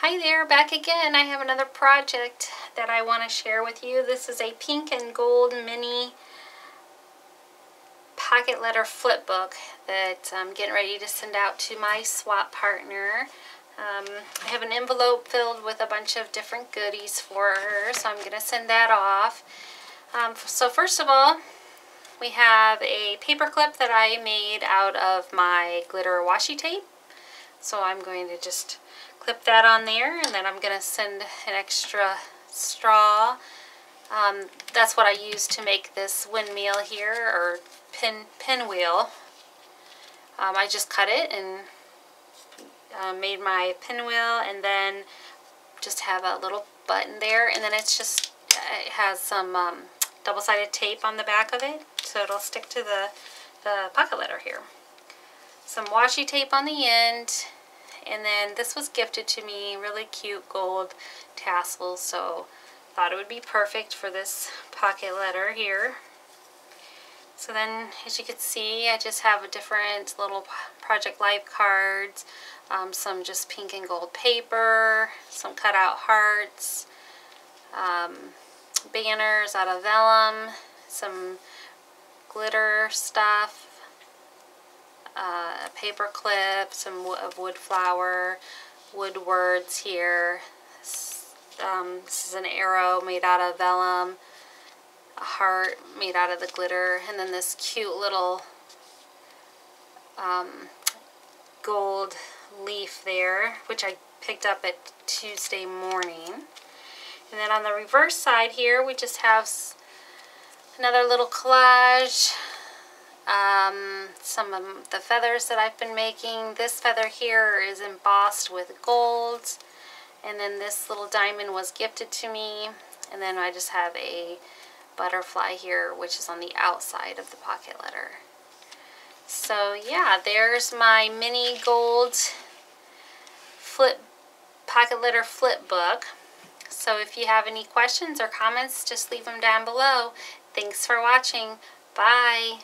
Hi there, back again. I have another project that I want to share with you. This is a pink and gold mini pocket letter flip book that I'm getting ready to send out to my swap partner. I have an envelope filled with a bunch of different goodies for her, so I'm going to send that off. So first of all, we have a paper clip that I made out of my glitter washi tape. So I'm going to just clip that on there, and then I'm going to send an extra straw. That's what I used to make this windmill here, or pinwheel. I just cut it and made my pinwheel, and then just have a little button there, and then it has some double-sided tape on the back of it, so it'll stick to the pocket letter here. Some washi tape on the end, and then this was gifted to me, really cute gold tassels, so thought it would be perfect for this pocket letter here. So then, as you can see, I just have a different little Project Life cards, some just pink and gold paper, some cutout hearts, banners out of vellum, some glitter stuff, a paper clip, some wood flower, wood words here. This is an arrow made out of vellum, a heart made out of the glitter, and then this cute little gold leaf there, which I picked up at Tuesday morning. And then on the reverse side here, we just have another little collage. Some of the feathers that I've been making. This feather here is embossed with gold, and then this little diamond was gifted to me, and then I just have a butterfly here, which is on the outside of the pocket letter. So yeah, there's my mini gold pocket letter flip book. So if you have any questions or comments, just leave them down below. Thanks for watching. Bye.